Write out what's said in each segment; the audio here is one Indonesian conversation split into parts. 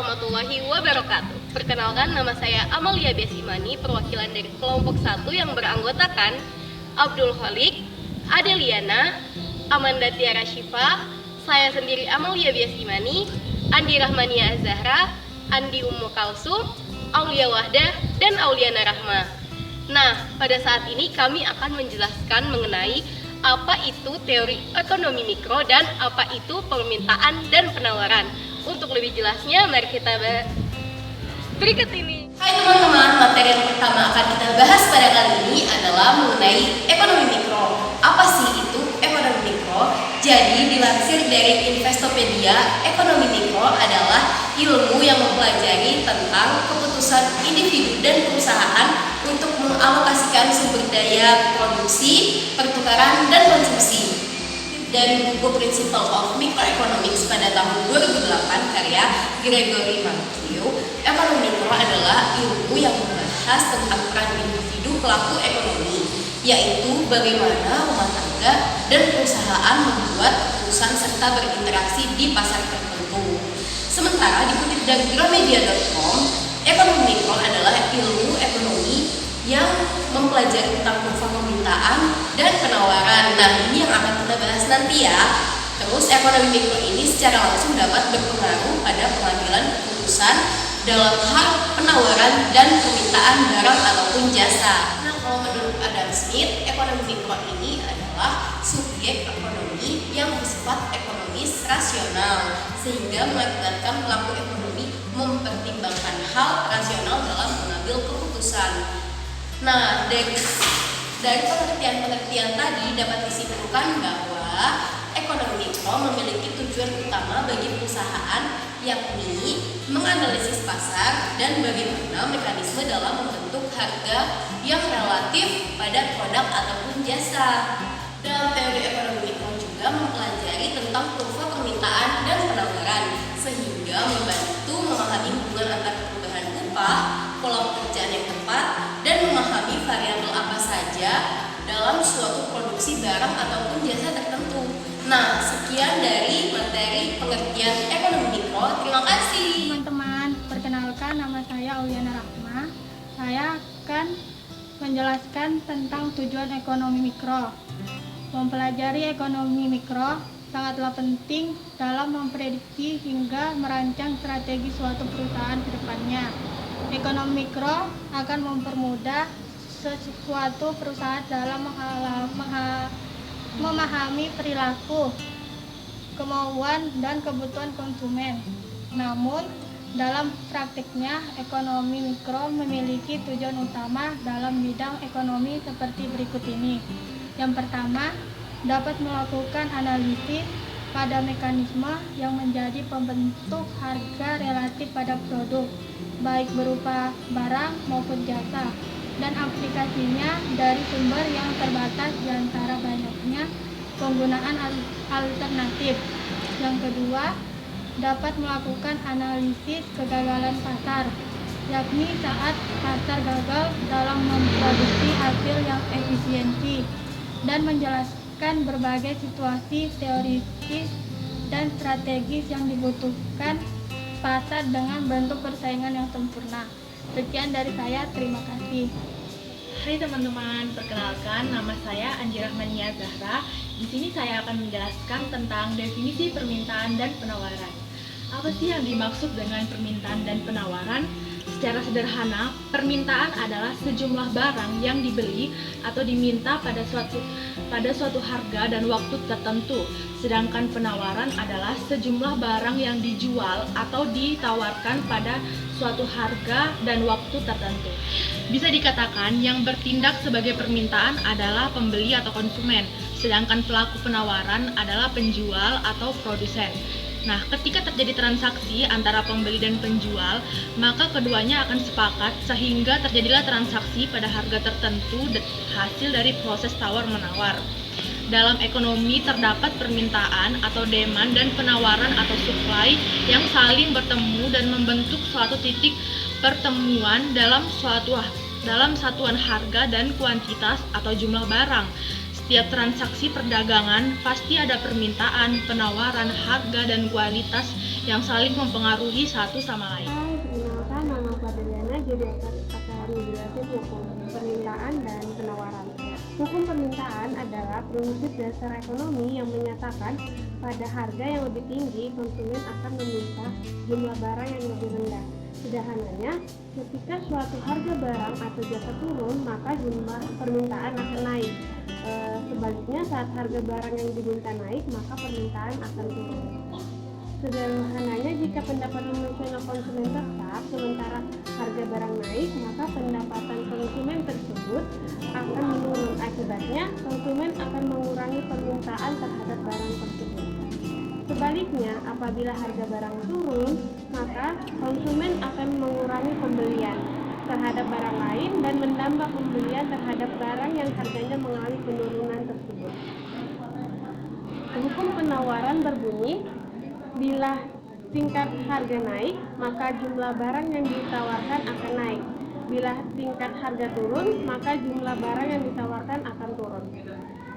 warahmatullahi wabarakatuh. Perkenalkan, nama saya Amalia Besimani, perwakilan dari kelompok 1 yang beranggotakan Abdul Khalik, Adeliana, Amanda Tiara Syifa, saya sendiri Amalia Besimani, Andi Rahmania Azahra, Andi Ummu Kalsum, Aulia Wahdah, dan Auliana Rahma. Nah, pada saat ini kami akan menjelaskan mengenai apa itu teori ekonomi mikro dan apa itu permintaan dan penawaran. Untuk lebih jelasnya, mari kita berikut ini. Hai teman-teman, materi yang pertama akan kita bahas pada kali ini adalah mengenai ekonomi mikro. Apa sih itu ekonomi mikro? Jadi dilansir dari Investopedia, ekonomi mikro adalah ilmu yang mempelajari tentang keputusan individu dan perusahaan untuk mengalokasikan sumber daya produksi, pertukaran, dan konsumsi. Dari buku Principle of Microeconomics pada tahun 2008 karya Gregory Mankiw, ekonomi mikro adalah ilmu yang membahas tentang peran individu pelaku ekonomi, yaitu bagaimana rumah tangga dan perusahaan membuat keputusan serta berinteraksi di pasar tertentu. Sementara dikutip dari Gramedia.com, ekonomi mikro adalah ilmu ekonomi yang mempelajari tentang kurva permintaan dan penawaran. Nah, ini yang akan kita bahas nanti ya. Terus ekonomi mikro ini secara langsung dapat berpengaruh pada pengambilan keputusan dalam hal penawaran dan permintaan barang ataupun jasa. Nah, kalau menurut Adam Smith, ekonomi mikro ini adalah subjek ekonomi yang bersifat ekonomis rasional, sehingga mengakibatkan pelaku ekonomi mempertimbangkan hal rasional dalam mengambil keputusan. Nah, dari pengertian-pengertian tadi dapat disimpulkan bahwa ekonomi mikro memiliki tujuan utama bagi perusahaan, yakni menganalisis pasar dan bagaimana mekanisme dalam membentuk harga yang relatif pada produk ataupun jasa. Dalam teori ekonomi mikro juga mempelajari tentang kurva permintaan dan penawaran, sehingga membantu memahami hubungan antara perubahan upah, pola pekerjaan yang tepat, dan memahami variabel apa saja dalam suatu produksi barang ataupun jasa tertentu. Nah, sekian dari materi pengertian ekonomi mikro. Terima kasih. Teman-teman, perkenalkan, nama saya Auliana Rahma. Saya akan menjelaskan tentang tujuan ekonomi mikro. Mempelajari ekonomi mikro sangatlah penting dalam memprediksi hingga merancang strategi suatu perusahaan ke depannya. Ekonomi mikro akan mempermudah sesuatu perusahaan dalam memahami perilaku, kemauan, dan kebutuhan konsumen. Namun, dalam praktiknya, ekonomi mikro memiliki tujuan utama dalam bidang ekonomi seperti berikut ini. Yang pertama, dapat melakukan analisis pada mekanisme yang menjadi pembentuk harga relatif pada produk, baik berupa barang maupun jasa, dan aplikasinya dari sumber yang terbatas di antara banyaknya penggunaan alternatif. Yang kedua, dapat melakukan analisis kegagalan pasar, yakni saat pasar gagal dalam memproduksi hasil yang efisiensi, dan menjelaskan berbagai situasi teoritis dan strategis yang dibutuhkan pasar dengan bentuk persaingan yang sempurna. Sekian dari saya, terima kasih. Hai teman-teman, perkenalkan nama saya Andi Rahmania Azahra. Di sini saya akan menjelaskan tentang definisi permintaan dan penawaran. Apa sih yang dimaksud dengan permintaan dan penawaran? Secara sederhana, permintaan adalah sejumlah barang yang dibeli atau diminta pada suatu harga dan waktu tertentu. Sedangkan penawaran adalah sejumlah barang yang dijual atau ditawarkan pada suatu harga dan waktu tertentu. Bisa dikatakan yang bertindak sebagai permintaan adalah pembeli atau konsumen, sedangkan pelaku penawaran adalah penjual atau produsen. Nah, ketika terjadi transaksi antara pembeli dan penjual, maka keduanya akan sepakat sehingga terjadilah transaksi pada harga tertentu hasil dari proses tawar-menawar. Dalam ekonomi terdapat permintaan atau demand dan penawaran atau supply yang saling bertemu dan membentuk suatu titik pertemuan dalam satuan harga dan kuantitas atau jumlah barang. Setiap transaksi perdagangan pasti ada permintaan, penawaran, harga, dan kualitas yang saling mempengaruhi satu sama lain. Hai, perkenalkan nama aku Adeliana, jadi akan menjelaskan hukum permintaan dan penawaran. Hukum permintaan adalah prinsip dasar ekonomi yang menyatakan pada harga yang lebih tinggi, konsumen akan meminta jumlah barang yang lebih rendah. Sederhananya, ketika suatu harga barang atau jasa turun, maka jumlah permintaan akan naik. Sebaliknya, saat harga barang yang diminta naik, maka permintaan akan turun. Sederhananya, jika pendapatan nasional konsumen tetap sementara harga barang naik, maka pendapatan konsumen tersebut akan menurun. Akibatnya, konsumen akan mengurangi permintaan terhadap barang tersebut. Sebaliknya, apabila harga barang turun, maka konsumen akan mengurangi pembelian terhadap barang lain dan menambah pembelian terhadap barang yang harganya mengalami penurunan tersebut. Hukum penawaran berbunyi, bila tingkat harga naik, maka jumlah barang yang ditawarkan akan naik. Bila tingkat harga turun, maka jumlah barang yang ditawarkan akan turun.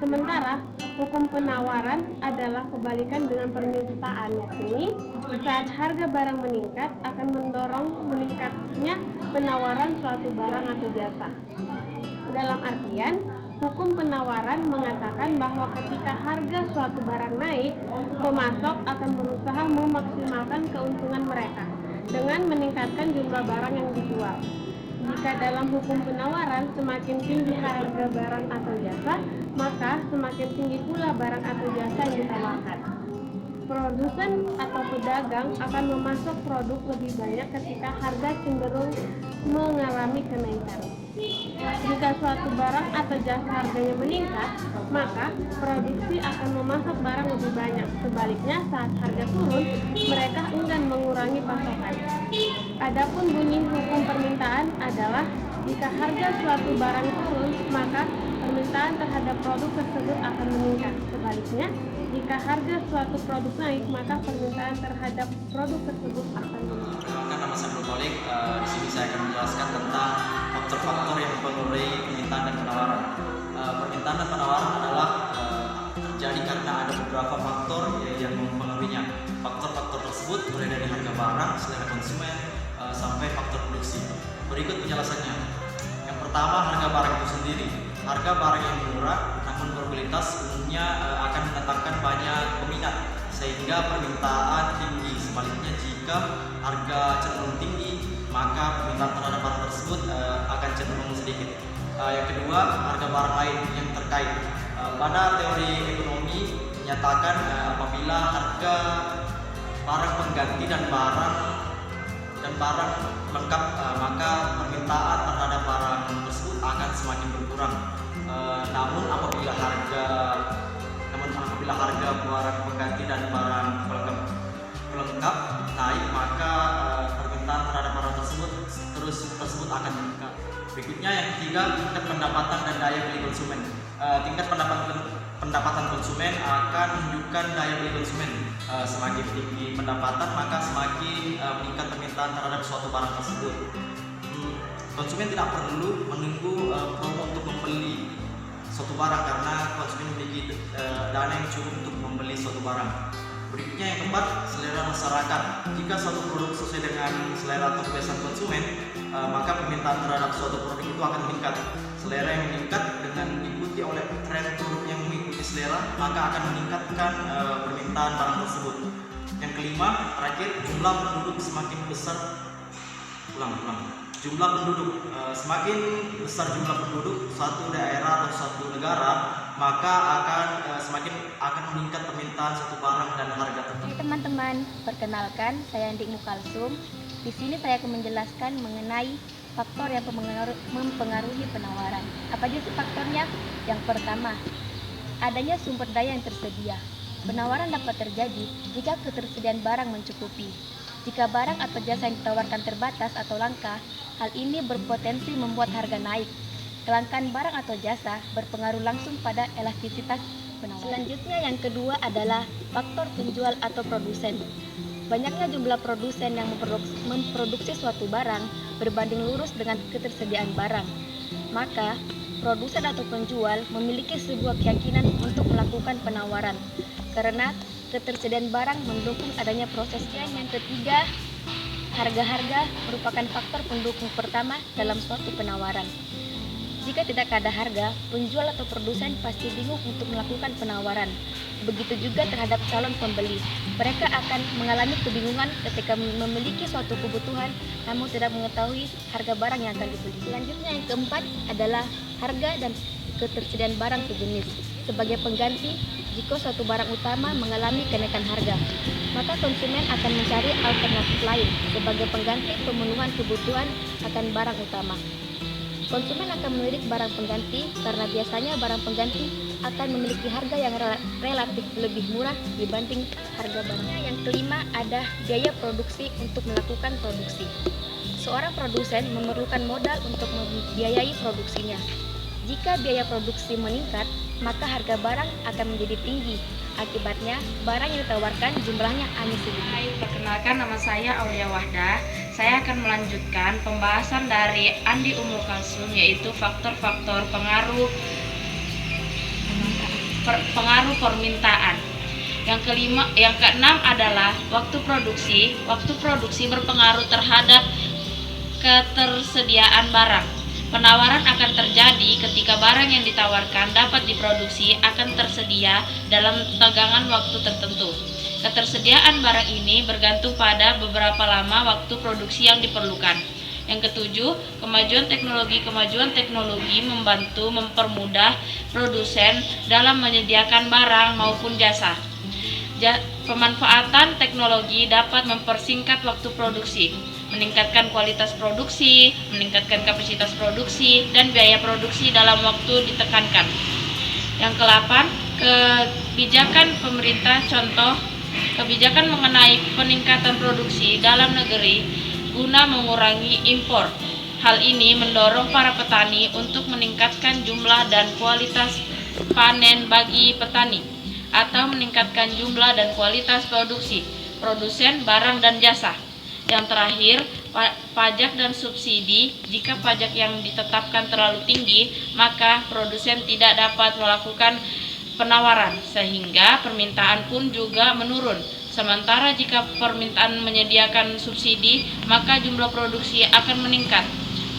Sementara, hukum penawaran adalah kebalikan dengan permintaan, yakni saat harga barang meningkat akan mendorong meningkatnya penawaran suatu barang atau jasa. Dalam artian, hukum penawaran mengatakan bahwa ketika harga suatu barang naik, pemasok akan berusaha memaksimalkan keuntungan mereka dengan meningkatkan jumlah barang yang dijual. Jika dalam hukum penawaran semakin tinggi harga barang atau jasa, maka semakin tinggi pula barang atau jasa yang ditawarkan. Produsen atau pedagang akan memasok produk lebih banyak ketika harga cenderung mengalami kenaikan. Jika suatu barang atau jasa harganya meningkat, maka produksi akan memasok barang lebih banyak. Sebaliknya, saat harga turun, mereka enggan mengurangi pasokan. Adapun bunyi hukum permintaan adalah jika harga suatu barang turun, maka permintaan terhadap produk tersebut akan meningkat. Sebaliknya, jika harga suatu produk naik, maka permintaan terhadap produk tersebut akan meningkat. Perkenalkan, nama saya Abdul Khalik. Di sini saya akan menjelaskan tentang faktor-faktor yang mempengaruhi permintaan dan penawaran. Permintaan dan penawaran adalah terjadi karena ada beberapa faktor yang mempengaruhinya. Faktor-faktor tersebut mulai dari harga barang, selera konsumen, sampai faktor produksi. Berikut penjelasannya. Yang pertama, harga barang itu sendiri. Harga barang yang murah namun berkualitas umumnya akan mendatangkan banyak peminat sehingga permintaan tinggi. Sebaliknya, jika harga cenderung tinggi, maka permintaan terhadap barang tersebut akan cenderung sedikit. Yang kedua, harga barang lain yang terkait. Pada teori ekonomi menyatakan apabila harga barang pengganti dan barang lengkap, maka permintaan terhadap barang tersebut akan semakin berkurang. Namun apabila harga barang pengganti dan barang pelengkap naik, maka permintaan terhadap barang tersebut akan meningkat. Berikutnya, yang ketiga, tingkat pendapatan dan daya beli konsumen. Tingkat pendapatan konsumen akan menunjukkan daya beli konsumen. Semakin tinggi pendapatan, maka semakin meningkat permintaan terhadap suatu barang tersebut. Konsumen tidak perlu menunggu promo untuk membeli suatu barang karena konsumen memiliki dana yang cukup untuk membeli suatu barang. Berikutnya, yang keempat, selera masyarakat. Jika suatu produk sesuai dengan selera atau kebiasaan konsumen, maka permintaan terhadap suatu produk itu akan meningkat. Selera yang meningkat dengan diikuti oleh tren produk yang mengikuti selera, maka akan meningkatkan permintaan barang tersebut. Yang kelima, terakhir, jumlah penduduk semakin besar. Jumlah penduduk semakin besar jumlah penduduk suatu daerah atau suatu negara, maka akan meningkat permintaan suatu barang dan harga tertentu. Hai teman-teman, perkenalkan saya Andik Mukalsum. Di sini saya akan menjelaskan mengenai faktor yang mempengaruhi penawaran. Apa aja sih faktornya? Yang pertama, adanya sumber daya yang tersedia. Penawaran dapat terjadi jika ketersediaan barang mencukupi. Jika barang atau jasa yang ditawarkan terbatas atau langka, hal ini berpotensi membuat harga naik. Kelangkaan barang atau jasa berpengaruh langsung pada elastisitas penawaran. Selanjutnya, yang kedua adalah faktor penjual atau produsen. Banyaknya jumlah produsen yang memproduksi suatu barang berbanding lurus dengan ketersediaan barang. Maka, produsen atau penjual memiliki sebuah keyakinan untuk melakukan penawaran. Karena ketersediaan barang mendukung adanya prosesnya. Yang ketiga, harga-harga merupakan faktor pendukung pertama dalam suatu penawaran. Jika tidak ada harga, penjual atau produsen pasti bingung untuk melakukan penawaran. Begitu juga terhadap calon pembeli. Mereka akan mengalami kebingungan ketika memiliki suatu kebutuhan namun tidak mengetahui harga barang yang akan dibeli. Selanjutnya yang keempat adalah harga dan ketersediaan barang sejenis. Sebagai pengganti, jika suatu barang utama mengalami kenaikan harga, maka konsumen akan mencari alternatif lain sebagai pengganti pemenuhan kebutuhan akan barang utama. Konsumen akan melirik barang pengganti karena biasanya barang pengganti akan memiliki harga yang relatif lebih murah dibanding harga barangnya. Yang kelima ada biaya produksi untuk melakukan produksi. Seorang produsen memerlukan modal untuk membiayai produksinya. Jika biaya produksi meningkat, maka harga barang akan menjadi tinggi. Akibatnya, barang yang ditawarkan jumlahnya hanya sedikit. Hai, perkenalkan nama saya Aulia Wahdah. Saya akan melanjutkan pembahasan dari Andi Umul Kalsum, yaitu faktor-faktor pengaruh permintaan. Yang keenam adalah waktu produksi. Waktu produksi berpengaruh terhadap ketersediaan barang. Penawaran akan terjadi ketika barang yang ditawarkan dapat diproduksi akan tersedia dalam tegangan waktu tertentu. Ketersediaan barang ini bergantung pada beberapa lama waktu produksi yang diperlukan. Yang ketujuh, kemajuan teknologi mempermudah produsen dalam menyediakan barang maupun jasa. Pemanfaatan teknologi dapat mempersingkat waktu produksi, meningkatkan kualitas produksi, meningkatkan kapasitas produksi, dan biaya produksi dalam waktu ditekankan. Yang ke-8, kebijakan pemerintah. Contoh, kebijakan mengenai peningkatan produksi dalam negeri guna mengurangi impor. Hal ini mendorong para petani untuk meningkatkan jumlah dan kualitas panen bagi petani, atau meningkatkan jumlah dan kualitas produksi, produsen barang dan jasa. Yang terakhir, pajak dan subsidi. Jika pajak yang ditetapkan terlalu tinggi, maka produsen tidak dapat melakukan penawaran, sehingga permintaan pun juga menurun. Sementara jika permintaan menyediakan subsidi, maka jumlah produksi akan meningkat.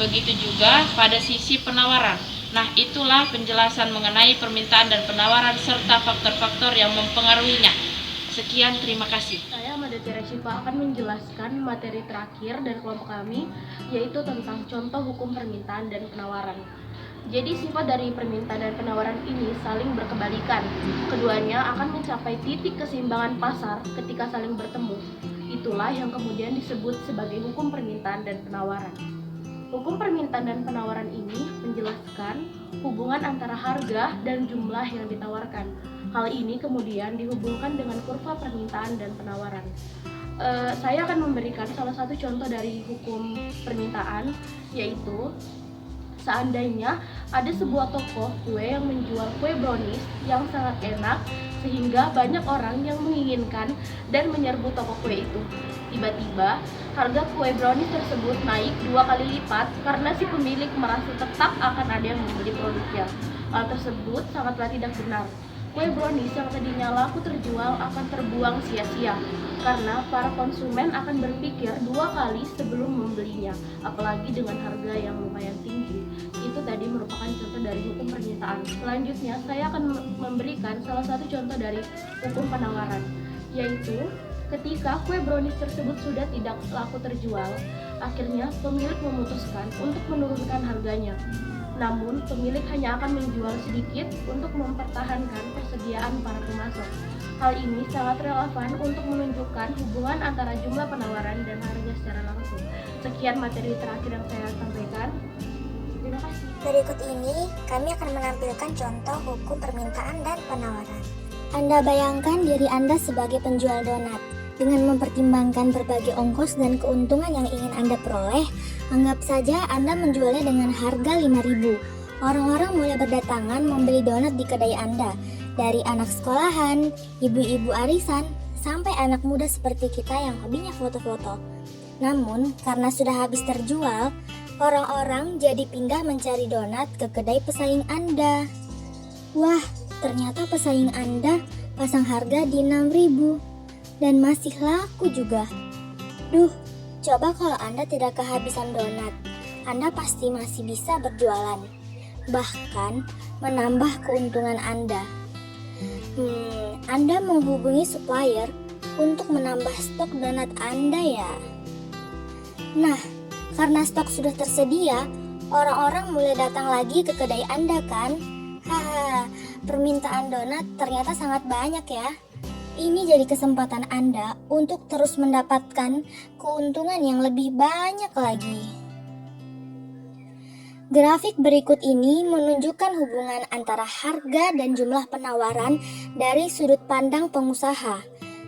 Begitu juga pada sisi penawaran. Nah, itulah penjelasan mengenai permintaan dan penawaran serta faktor-faktor yang mempengaruhinya. Sekian, terima kasih. Saya Amanda Tiara Syifa akan menjelaskan materi terakhir dari kelompok kami, yaitu tentang contoh hukum permintaan dan penawaran. Jadi sifat dari permintaan dan penawaran ini saling berkebalikan. Keduanya akan mencapai titik keseimbangan pasar ketika saling bertemu. Itulah yang kemudian disebut sebagai hukum permintaan dan penawaran. Hukum permintaan dan penawaran ini menjelaskan hubungan antara harga dan jumlah yang ditawarkan. Hal ini kemudian dihubungkan dengan kurva permintaan dan penawaran. Saya akan memberikan salah satu contoh dari hukum permintaan, yaitu seandainya ada sebuah toko kue yang menjual kue brownies yang sangat enak sehingga banyak orang yang menginginkan dan menyerbu toko kue itu. Tiba-tiba harga kue brownies tersebut naik 2 kali lipat karena si pemilik merasa tetap akan ada yang membeli produknya. Hal tersebut sangatlah tidak benar. Kue brownies yang tadinya laku terjual akan terbuang sia-sia karena para konsumen akan berpikir 2 kali sebelum membelinya, apalagi dengan harga yang lumayan tinggi. Itu tadi merupakan contoh dari hukum permintaan. Selanjutnya, saya akan memberikan salah satu contoh dari hukum penawaran, yaitu ketika kue brownies tersebut sudah tidak laku terjual, akhirnya pemilik memutuskan untuk menurunkan harganya. Namun, pemilik hanya akan menjual sedikit untuk mempertahankan persediaan para pemasok. Hal ini sangat relevan untuk menunjukkan hubungan antara jumlah penawaran dan harga secara langsung. Sekian materi terakhir yang saya sampaikan. Terima kasih. Berikut ini, kami akan menampilkan contoh hukum permintaan dan penawaran. Anda bayangkan diri Anda sebagai penjual donat. Dengan mempertimbangkan berbagai ongkos dan keuntungan yang ingin Anda peroleh, anggap saja Anda menjualnya dengan harga 5.000. Orang-orang mulai berdatangan membeli donat di kedai Anda, dari anak sekolahan, ibu-ibu arisan, sampai anak muda seperti kita yang hobinya foto-foto. Namun, karena sudah habis terjual, orang-orang jadi pindah mencari donat ke kedai pesaing Anda. Wah, ternyata pesaing Anda pasang harga di 6.000 dan masih laku juga. Duh, coba kalau Anda tidak kehabisan donat, Anda pasti masih bisa berjualan, bahkan menambah keuntungan Anda. Anda menghubungi supplier untuk menambah stok donat Anda ya. Nah, karena stok sudah tersedia, orang-orang mulai datang lagi ke kedai Anda kan? Haha, permintaan donat ternyata sangat banyak ya. Ini jadi kesempatan Anda untuk terus mendapatkan keuntungan yang lebih banyak lagi. Grafik berikut ini menunjukkan hubungan antara harga dan jumlah penawaran dari sudut pandang pengusaha.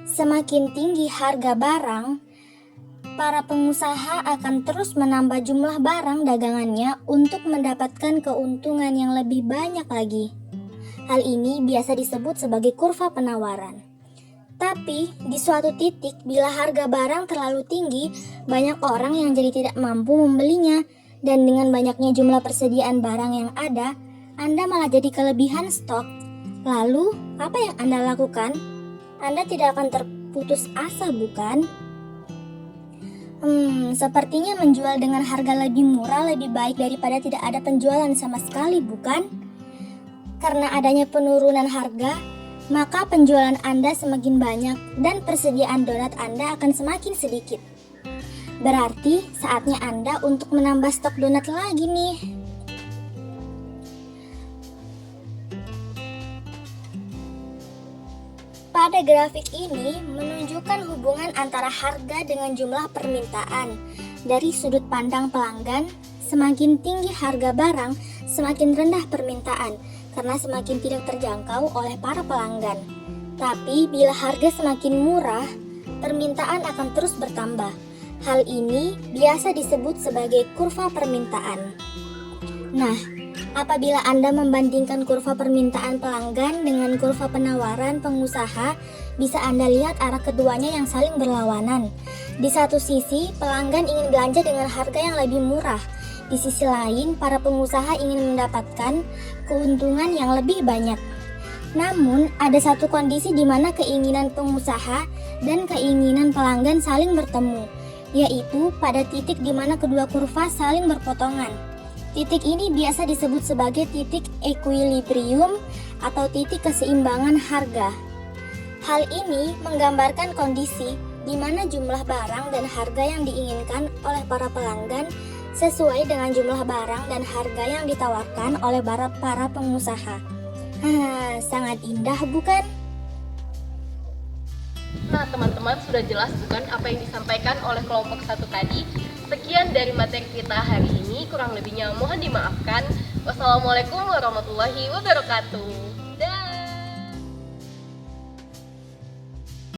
Semakin tinggi harga barang, para pengusaha akan terus menambah jumlah barang dagangannya untuk mendapatkan keuntungan yang lebih banyak lagi. Hal ini biasa disebut sebagai kurva penawaran. Tapi, di suatu titik, bila harga barang terlalu tinggi, banyak orang yang jadi tidak mampu membelinya, dan dengan banyaknya jumlah persediaan barang yang ada, Anda malah jadi kelebihan stok. Lalu, apa yang Anda lakukan? Anda tidak akan terputus asa, bukan? Sepertinya menjual dengan harga lebih murah lebih baik daripada tidak ada penjualan sama sekali, bukan? Karena adanya penurunan harga, maka penjualan Anda semakin banyak dan persediaan donat Anda akan semakin sedikit. Berarti saatnya Anda untuk menambah stok donat lagi nih. Pada grafik ini menunjukkan hubungan antara harga dengan jumlah permintaan. Dari sudut pandang pelanggan, semakin tinggi harga barang, semakin rendah permintaan, karena semakin tidak terjangkau oleh para pelanggan. Tapi bila harga semakin murah, permintaan akan terus bertambah. Hal ini biasa disebut sebagai kurva permintaan. Nah, apabila Anda membandingkan kurva permintaan pelanggan dengan kurva penawaran pengusaha, bisa Anda lihat arah keduanya yang saling berlawanan. Di satu sisi, pelanggan ingin belanja dengan harga yang lebih murah. Di sisi lain, para pengusaha ingin mendapatkan keuntungan yang lebih banyak. Namun, ada satu kondisi di mana keinginan pengusaha dan keinginan pelanggan saling bertemu, yaitu pada titik di mana kedua kurva saling berpotongan. Titik ini biasa disebut sebagai titik equilibrium atau titik keseimbangan harga. Hal ini menggambarkan kondisi di mana jumlah barang dan harga yang diinginkan oleh para pelanggan sesuai dengan jumlah barang dan harga yang ditawarkan oleh para pengusaha. Sangat indah bukan? Nah teman-teman, sudah jelas bukan apa yang disampaikan oleh kelompok 1 tadi? Sekian dari materi kita hari ini, kurang lebihnya mohon dimaafkan. Wassalamualaikum warahmatullahi wabarakatuh.